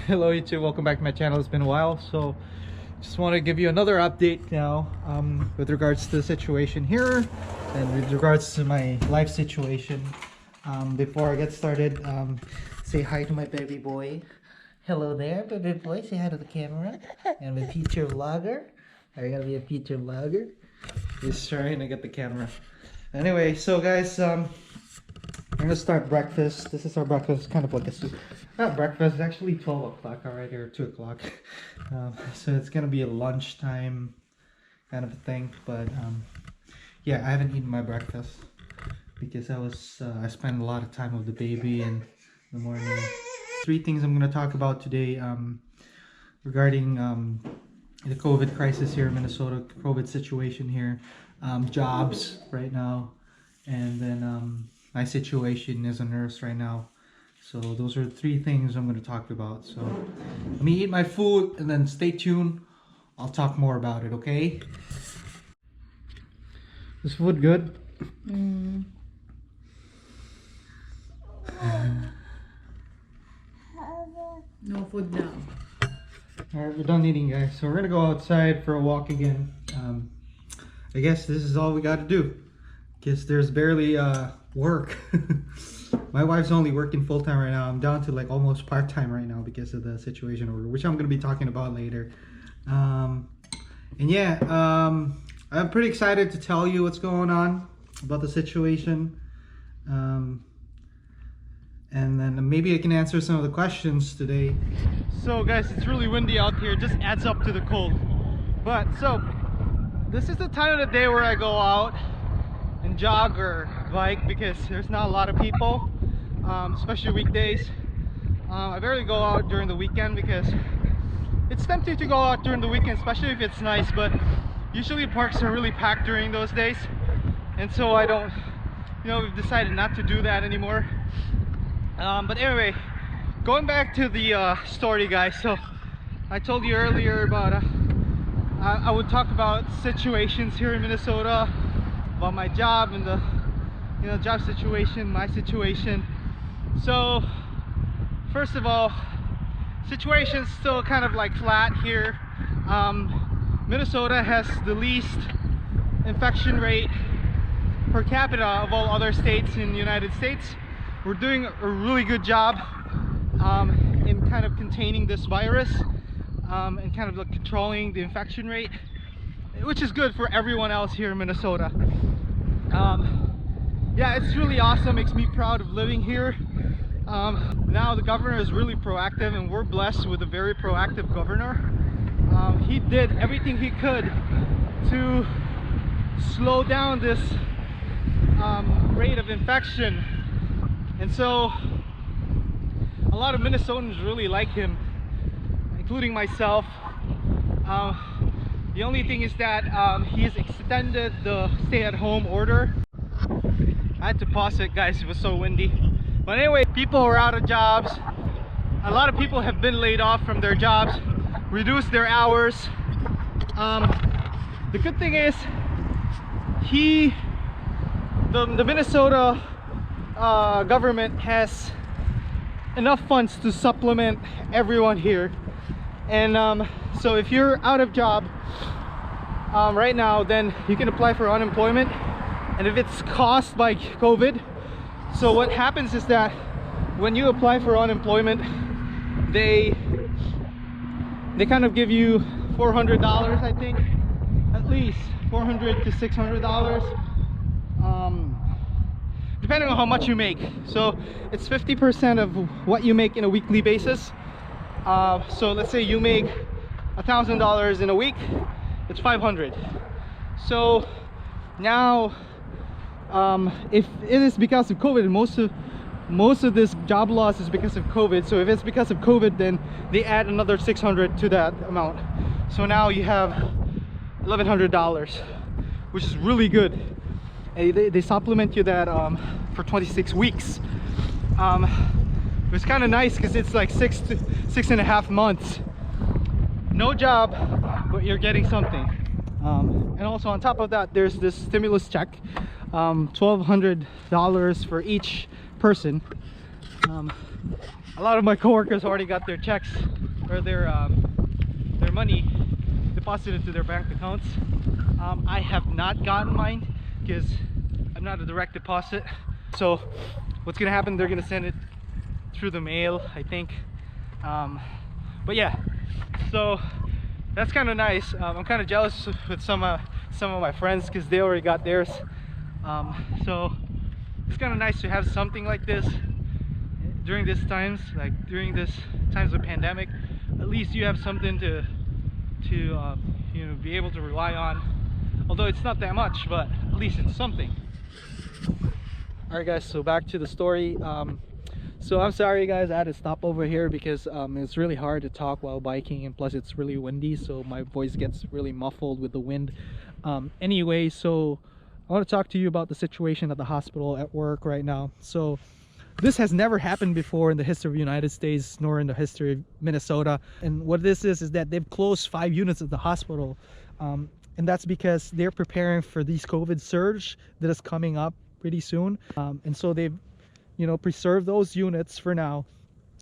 Hello YouTube, welcome back to my channel. It's been a while, so just want to give you another update now with regards to the situation here and with regards to my life situation. Before I get started, say hi to my baby boy. Hello there, baby boy. Say hi to the camera. And a future vlogger. Are you gonna be a future vlogger? He's trying to get the camera. Anyway, so guys, I'm gonna start breakfast. This is our breakfast, kind of like a soup. Not breakfast, it's actually 12 o'clock already, or 2 o'clock. So it's gonna be a lunchtime kind of a thing. But yeah, I haven't eaten my breakfast because I spent a lot of time with the baby in the morning. 3 things I'm gonna talk about today regarding the COVID crisis here in Minnesota, COVID situation here, jobs right now, and then my situation as a nurse right now. So those are 3 things I'm going to talk about. So let me eat my food and then stay tuned. I'll talk more about it, okay? Is food good? No food now. Alright, we're done eating, guys. So we're going to go outside for a walk again. I guess this is all we got to do. Because there's barely work. My wife's only working full-time right now. I'm down to like almost part-time right now because of the situation order, which I'm going to be talking about later. And yeah, I'm pretty excited to tell you what's going on about the situation. And then maybe I can answer some of the questions today. So guys, it's really windy out here. It just adds up to the cold. But so, this is the time of the day where I go out and jog or bike because there's not a lot of people, especially weekdays. I barely go out during the weekend because it's tempting to go out during the weekend, especially if it's nice, but usually parks are really packed during those days, and so I don't, we've decided not to do that anymore. But anyway, going back to the story, guys. So I told you earlier about I would talk about situations here in Minnesota, about my job and the job situation, my situation. So first of all, situation's still kind of like flat here. Minnesota has the least infection rate per capita of all other states in the United States. We're doing a really good job in kind of containing this virus and kind of like controlling the infection rate, which is good for everyone else here in Minnesota. Yeah, it's really awesome, makes me proud of living here. Now the governor is really proactive, and we're blessed with a very proactive governor. He did everything he could to slow down this rate of infection, and so a lot of Minnesotans really like him, including myself. The only thing is that he's extended the stay-at-home order. I had to pause it, guys, it was so windy. But anyway, people are out of jobs. A lot of people have been laid off from their jobs, reduced their hours. The good thing is the Minnesota government has enough funds to supplement everyone here. And so if you're out of job right now, then you can apply for unemployment. And if it's caused by COVID, so what happens is that when you apply for unemployment, they kind of give you $400, I think, at least $400 to $600, depending on how much you make. So it's 50% of what you make in a weekly basis. So let's say you make $1,000 in a week, it's $500. So now if it is because of COVID, most of this job loss is because of COVID. So if it's because of COVID, then they add another $600 to that amount. So now you have $1,100, which is really good. And they supplement you that for 26 weeks. It's kind of nice because it's like 6.5 months. No job, but you're getting something. And also on top of that, there's this stimulus check, $1,200 for each person. A lot of my coworkers already got their checks or their money deposited to their bank accounts. I have not gotten mine because I'm not a direct deposit. So what's gonna happen, they're gonna send it through the mail, I think. But yeah, so that's kind of nice. I'm kind of jealous with some of my friends because they already got theirs. So it's kind of nice to have something like this during these times, like during this times of pandemic. At least you have something to you know, be able to rely on. Although it's not that much, but at least it's something. Alright guys, so back to the story. So I'm sorry guys, I had to stop over here because it's really hard to talk while biking, and plus it's really windy, so my voice gets really muffled with the wind. Anyway, so I want to talk to you about the situation at the hospital at work right now. So this has never happened before in the history of the United States, nor in the history of Minnesota. And what this is that they've closed 5 units at the hospital, and that's because they're preparing for this COVID surge that is coming up pretty soon. And so they've, you know, preserved those units for now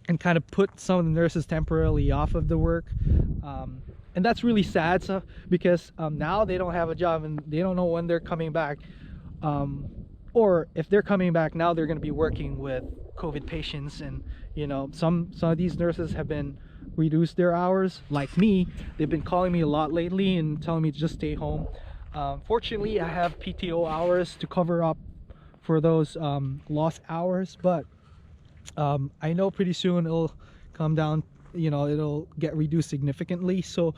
and kind of put some of the nurses temporarily off of the work. And that's really sad, so, because now they don't have a job and they don't know when they're coming back. Or if they're coming back now, they're going to be working with COVID patients, and you know, some of these nurses have been reduced their hours. Like me, they've been calling me a lot lately and telling me to just stay home. Fortunately, I have PTO hours to cover up for those lost hours, but I know pretty soon it'll come down, you know, it'll get reduced significantly. So,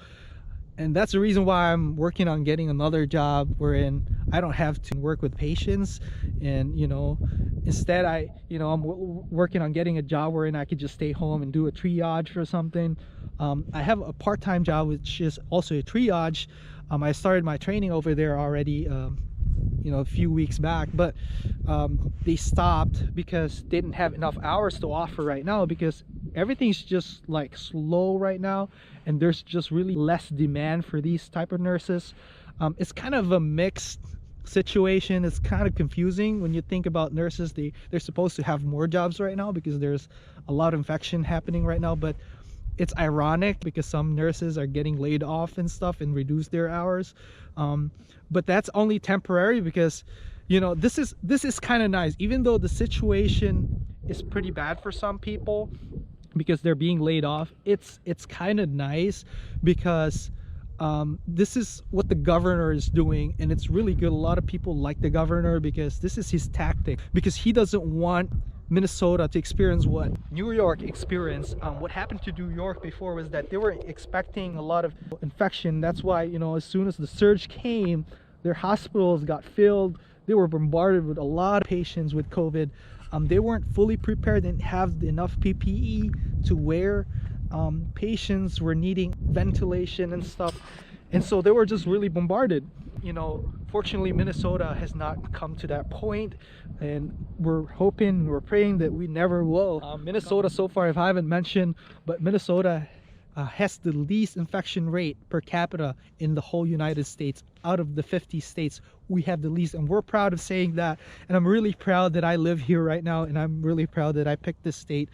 and that's the reason why I'm working on getting another job wherein I don't have to work with patients, and you know, instead I'm working on getting a job wherein I could just stay home and do a triage or something. I have a part-time job which is also a triage. I started my training over there already, you know, a few weeks back, but they stopped because they didn't have enough hours to offer right now, because everything's just like slow right now, and there's just really less demand for these type of nurses. It's kind of a mixed situation. It's kind of confusing when you think about nurses. They're supposed to have more jobs right now because there's a lot of infection happening right now, but it's ironic because some nurses are getting laid off and stuff and reduce their hours. But that's only temporary because, you know, this is kind of nice, even though the situation is pretty bad for some people because they're being laid off. It's kind of nice because this is what the governor is doing, and it's really good. A lot of people like the governor because this is his tactic, because he doesn't want Minnesota to experience what New York experienced. What happened to New York before was that they were expecting a lot of infection. That's why, you know, as soon as the surge came, their hospitals got filled. They were bombarded with a lot of patients with COVID. They weren't fully prepared, didn't have enough PPE to wear. Patients were needing ventilation and stuff, and so they were just really bombarded. You know, fortunately Minnesota has not come to that point, and we're hoping, we're praying that we never will. Minnesota so far, if I haven't mentioned, but Minnesota has the least infection rate per capita in the whole United States. Out of the 50 states, we have the least, and we're proud of saying that. And I'm really proud that I live here right now, and I'm really proud that I picked this state.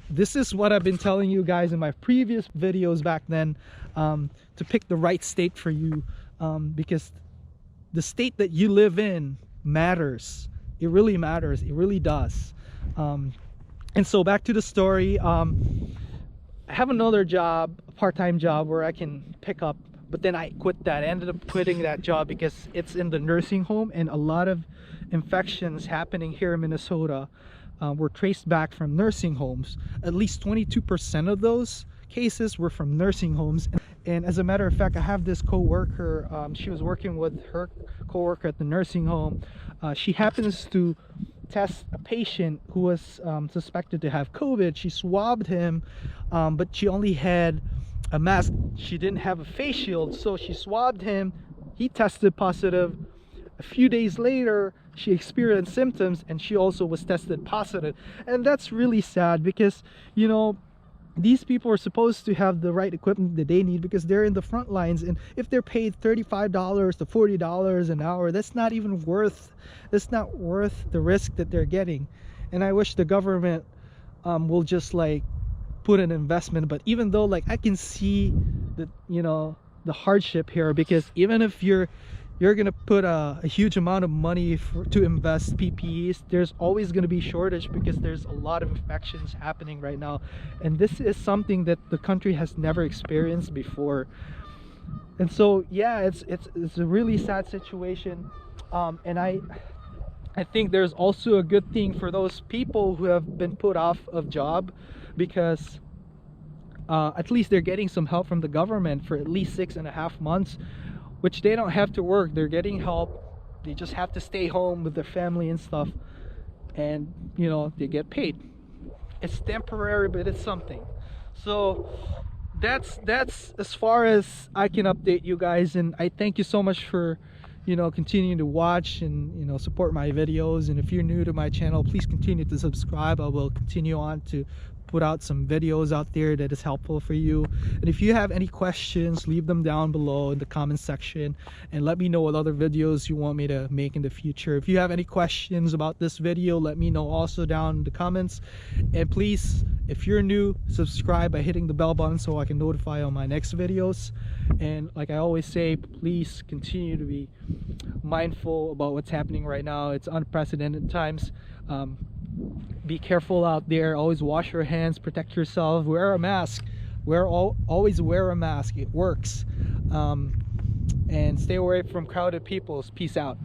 This is what I've been telling you guys in my previous videos back then, to pick the right state for you, because the state that you live in matters. It really matters. It really does. And so back to the story. I have another job, a part-time job where I can pick up, but then I quit that. I ended up quitting that job because it's in the nursing home, and a lot of infections happening here in Minnesota were traced back from nursing homes. At least 22% of those cases were from nursing homes. And as a matter of fact, I have this co-worker. She was working with her co-worker at the nursing home. She happens to test a patient who was suspected to have COVID. She swabbed him, but she only had a mask. She didn't have a face shield, so she swabbed him. He tested positive. A few days later, she experienced symptoms, and she also was tested positive. And that's really sad because, you know, these people are supposed to have the right equipment that they need because they're in the front lines, and if they're paid $35 to $40 an hour, that's not worth the risk that they're getting. and I wish the government will just like put an investment. But even though like I can see the, you know, the hardship here, because even if you're gonna put a huge amount of money to invest PPEs, there's always gonna be shortage because there's a lot of infections happening right now, and this is something that the country has never experienced before. And so yeah, it's a really sad situation, and I think there's also a good thing for those people who have been put off of job, because at least they're getting some help from the government for at least 6.5 months, which they don't have to work. They're getting help. They just have to stay home with their family and stuff, and you know, they get paid. It's temporary, but it's something. So that's as far as I can update you guys, and I thank you so much for, you know, continuing to watch and, you know, support my videos. And if you're new to my channel, please continue to subscribe. I will continue on to put out some videos out there that is helpful for you. And if you have any questions, leave them down below in the comment section, and let me know what other videos you want me to make in the future. If you have any questions about this video, let me know also down in the comments. And please, if you're new, subscribe by hitting the bell button so I can notify on my next videos. And like I always say, please continue to be mindful about what's happening right now. It's unprecedented times. Be careful out there. Always wash your hands, protect yourself, wear a mask. Always wear a mask. It works. And stay away from crowded people. Peace out.